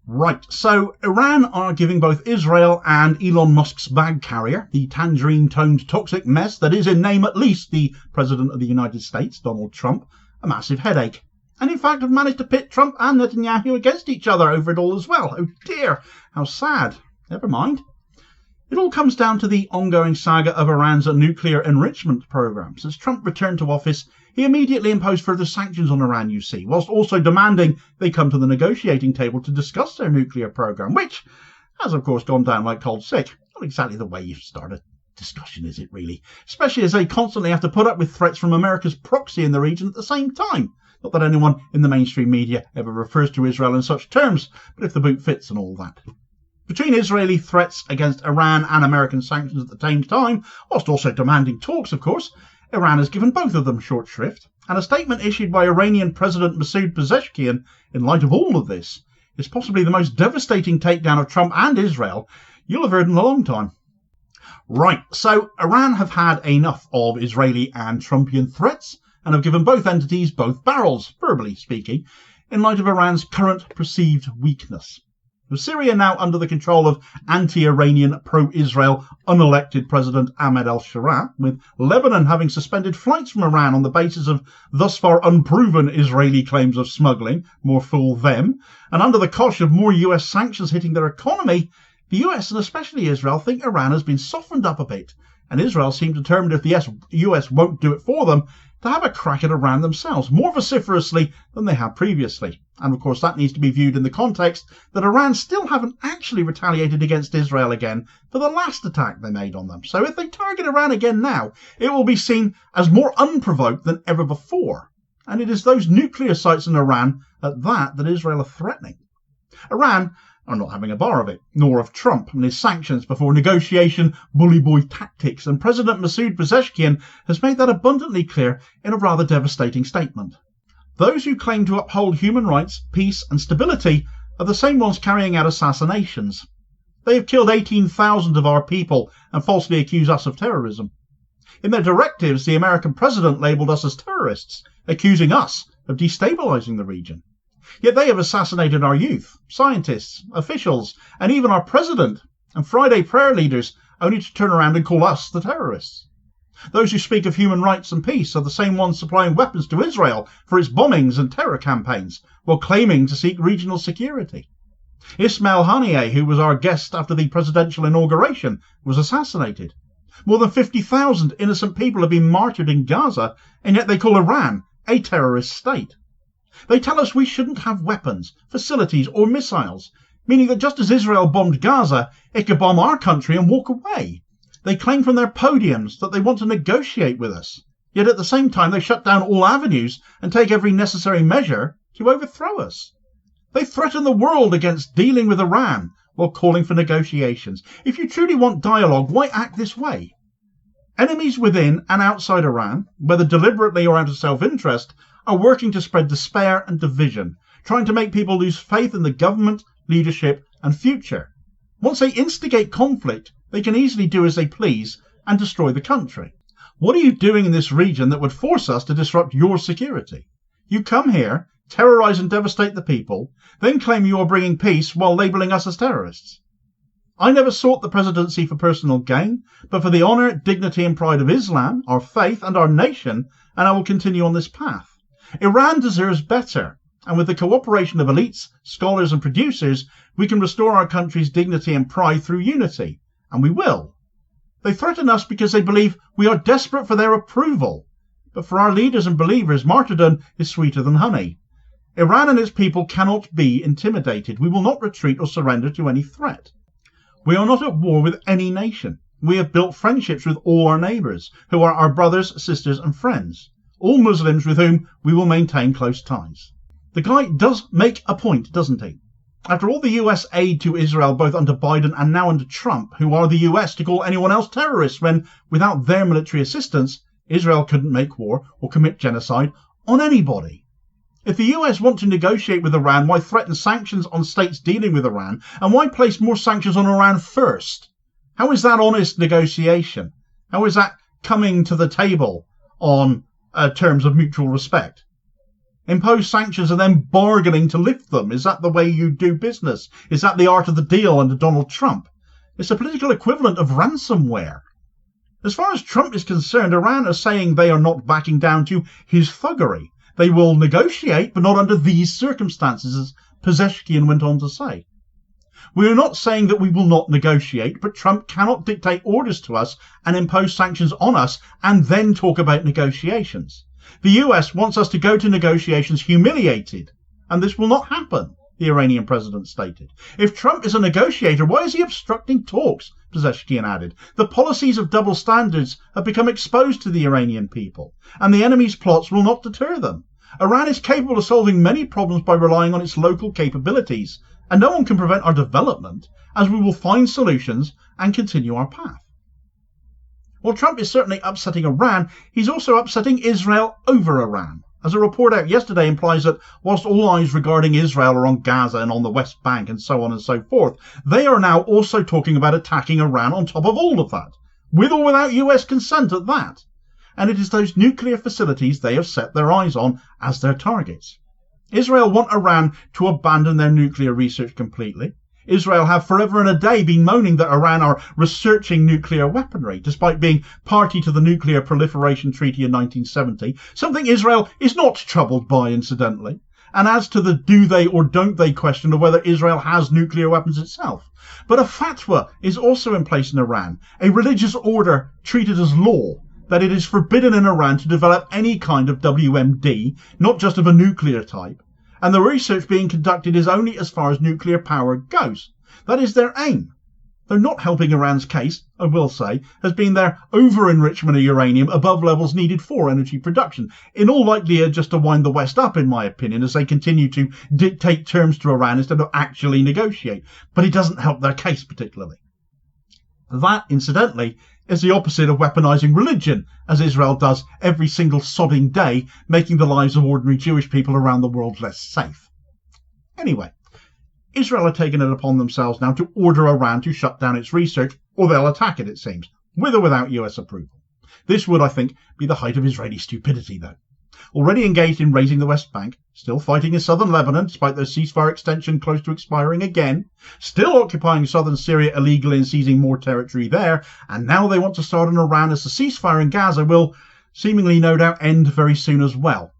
Right, so Iran are giving both Israel and Elon Musk's bag carrier, the tangerine-toned toxic mess that is in name at least the President of the United States, Donald Trump, a massive headache. And in fact have managed to pit Trump and Netanyahu against each other over it all as well. Oh dear, how sad. Never mind. It all comes down to the ongoing saga of Iran's nuclear enrichment program. Since Trump returned to office, he immediately imposed further sanctions on Iran, you see, whilst also demanding they come to the negotiating table to discuss their nuclear program, which has, of course, gone down like cold sick. Not exactly the way you start a discussion, is it really? Especially as they constantly have to put up with threats from America's proxy in the region at the same time. Not that anyone in the mainstream media ever refers to Israel in such terms, but if the boot fits and all that. Between Israeli threats against Iran and American sanctions at the same time, whilst also demanding talks, of course, Iran has given both of them short shrift, and a statement issued by Iranian President Pezeshkian in light of all of this is possibly the most devastating takedown of Trump and Israel you'll have heard in a long time. Right, so Iran have had enough of Israeli and Trumpian threats and have given both entities both barrels, verbally speaking, in light of Iran's current perceived weakness. With Syria now under the control of anti-Iranian, pro-Israel, unelected President Ahmed al-Sharaa, with Lebanon having suspended flights from Iran on the basis of thus far unproven Israeli claims of smuggling, more fool them, and under the cosh of more US sanctions hitting their economy, the US and especially Israel think Iran has been softened up a bit, and Israel seem determined if the US won't do it for them, to have a crack at Iran themselves, more vociferously than they have previously. And of course that needs to be viewed in the context that Iran still haven't actually retaliated against Israel again for the last attack they made on them. So if they target Iran again now, it will be seen as more unprovoked than ever before. And it is those nuclear sites in Iran at that Israel are threatening. Iran are not having a bar of it, nor of Trump and his sanctions before negotiation bully boy tactics, and President Pezeshkian has made that abundantly clear in a rather devastating statement. Those who claim to uphold human rights, peace and stability are the same ones carrying out assassinations. They have killed 18,000 of our people and falsely accuse us of terrorism. In their directives, the American president labelled us as terrorists, accusing us of destabilising the region. Yet they have assassinated our youth, scientists, officials, and even our president and Friday prayer leaders, only to turn around and call us the terrorists. Those who speak of human rights and peace are the same ones supplying weapons to Israel for its bombings and terror campaigns, while claiming to seek regional security. Ismail Haniyeh, who was our guest after the presidential inauguration, was assassinated. More than 50,000 innocent people have been martyred in Gaza, and yet they call Iran a terrorist state. They tell us we shouldn't have weapons, facilities or missiles, meaning that just as Israel bombed Gaza, it could bomb our country and walk away. They claim from their podiums that they want to negotiate with us, yet at the same time they shut down all avenues and take every necessary measure to overthrow us. They threaten the world against dealing with Iran while calling for negotiations. If you truly want dialogue, why act this way? Enemies within and outside Iran, whether deliberately or out of self-interest, are working to spread despair and division, trying to make people lose faith in the government, leadership and future. Once they instigate conflict, they can easily do as they please and destroy the country. What are you doing in this region that would force us to disrupt your security? You come here, terrorise and devastate the people, then claim you are bringing peace while labelling us as terrorists. I never sought the presidency for personal gain, but for the honour, dignity and pride of Islam, our faith and our nation, and I will continue on this path. Iran deserves better, and with the cooperation of elites, scholars and producers, we can restore our country's dignity and pride through unity, and we will. They threaten us because they believe we are desperate for their approval, but for our leaders and believers, martyrdom is sweeter than honey. Iran and its people cannot be intimidated. We will not retreat or surrender to any threat. We are not at war with any nation. We have built friendships with all our neighbours, who are our brothers, sisters and friends. All Muslims with whom we will maintain close ties. The guy does make a point, doesn't he? After all the US aid to Israel, both under Biden and now under Trump, who are the US to call anyone else terrorists when, without their military assistance, Israel couldn't make war or commit genocide on anybody. If the US want to negotiate with Iran, why threaten sanctions on states dealing with Iran? And why place more sanctions on Iran first? How is that honest negotiation? How is that coming to the table on terms of mutual respect? Impose sanctions and then bargaining to lift them. Is that the way you do business? Is that the art of the deal under Donald Trump? It's a political equivalent of ransomware. As far as Trump is concerned, Iran are saying they are not backing down to his thuggery. They will negotiate, but not under these circumstances, as Pezeshkian went on to say. We are not saying that we will not negotiate, but Trump cannot dictate orders to us and impose sanctions on us and then talk about negotiations. The US wants us to go to negotiations humiliated, and this will not happen, the Iranian president stated. If Trump is a negotiator, why is he obstructing talks? Pezeshkian added. The policies of double standards have become exposed to the Iranian people, and the enemy's plots will not deter them. Iran is capable of solving many problems by relying on its local capabilities, and no one can prevent our development, as we will find solutions and continue our path. While Trump is certainly upsetting Iran, he's also upsetting Israel over Iran. As a report out yesterday implies that whilst all eyes regarding Israel are on Gaza and on the West Bank and so on and so forth, they are now also talking about attacking Iran on top of all of that, with or without US consent at that. And it is those nuclear facilities they have set their eyes on as their targets. Israel want Iran to abandon their nuclear research completely. Israel have forever and a day been moaning that Iran are researching nuclear weaponry, despite being party to the Nuclear Proliferation Treaty in 1970, something Israel is not troubled by, incidentally. And as to the do they or don't they question of whether Israel has nuclear weapons itself. But a fatwa is also in place in Iran, a religious order treated as law, that it is forbidden in Iran to develop any kind of WMD, not just of a nuclear type. And the research being conducted is only as far as nuclear power goes. That is their aim. Though not helping Iran's case, I will say, has been their over-enrichment of uranium above levels needed for energy production, in all likelihood just to wind the West up, in my opinion, as they continue to dictate terms to Iran instead of actually negotiate. But it doesn't help their case particularly. That, incidentally, is the opposite of weaponizing religion, as Israel does every single sodding day, making the lives of ordinary Jewish people around the world less safe. Anyway, Israel are taking it upon themselves now to order Iran to shut down its research, or they'll attack it seems, with or without US approval. This would, I think, be the height of Israeli stupidity, though. Already engaged in raising the West Bank, still fighting in southern Lebanon despite their ceasefire extension close to expiring again, still occupying southern Syria illegally and seizing more territory there, and now they want to start on Iran as the ceasefire in Gaza will, seemingly no doubt, end very soon as well.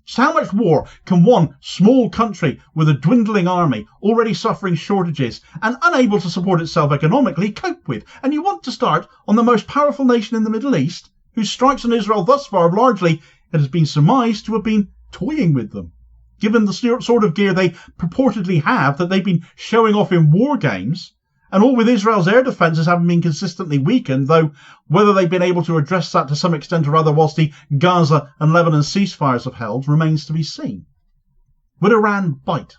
So how much war can one small country with a dwindling army, already suffering shortages and unable to support itself economically, cope with? And you want to start on the most powerful nation in the Middle East, whose strikes on Israel thus far have largely, it has been surmised, to have been toying with them. Given the sort of gear they purportedly have that they've been showing off in war games, and all with Israel's air defences having been consistently weakened, though whether they've been able to address that to some extent or other whilst the Gaza and Lebanon ceasefires have held remains to be seen. Would Iran bite?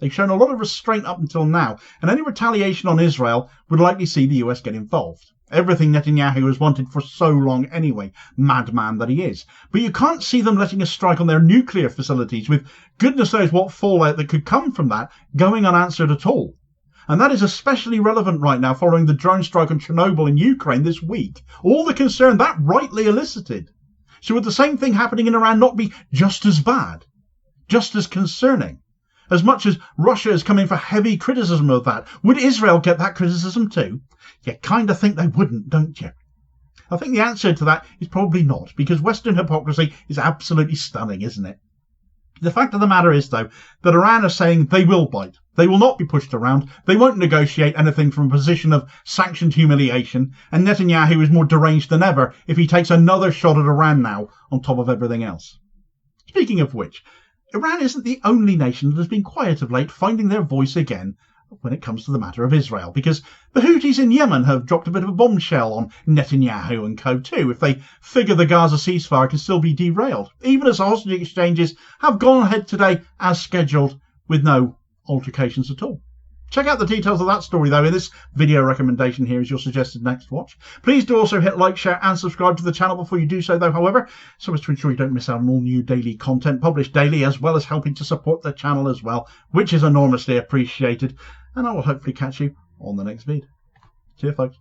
They've shown a lot of restraint up until now, and any retaliation on Israel would likely see the US get involved. Everything Netanyahu has wanted for so long anyway, madman that he is. But you can't see them letting a strike on their nuclear facilities, with goodness knows what fallout that could come from that, going unanswered at all. And that is especially relevant right now following the drone strike on Chernobyl in Ukraine this week. All the concern that rightly elicited. So would the same thing happening in Iran not be just as bad? Just as concerning? As much as Russia is coming for heavy criticism of that, would Israel get that criticism too? You kind of think they wouldn't, don't you? I think the answer to that is probably not, because Western hypocrisy is absolutely stunning, isn't it? The fact of the matter is, though, that Iran are saying they will bite. They will not be pushed around. They won't negotiate anything from a position of sanctioned humiliation, and Netanyahu is more deranged than ever if he takes another shot at Iran now on top of everything else. Speaking of which, Iran isn't the only nation that has been quiet of late, finding their voice again when it comes to the matter of Israel, because the Houthis in Yemen have dropped a bit of a bombshell on Netanyahu and co too, if they figure the Gaza ceasefire can still be derailed, even as hostage exchanges have gone ahead today as scheduled with no altercations at all. Check out the details of that story, though, in this video recommendation here as your suggested next watch. Please do also hit like, share and subscribe to the channel before you do so, though, however, so as to ensure you don't miss out on all new daily content published daily, as well as helping to support the channel as well, which is enormously appreciated. And I will hopefully catch you on the next vid. Cheers, folks.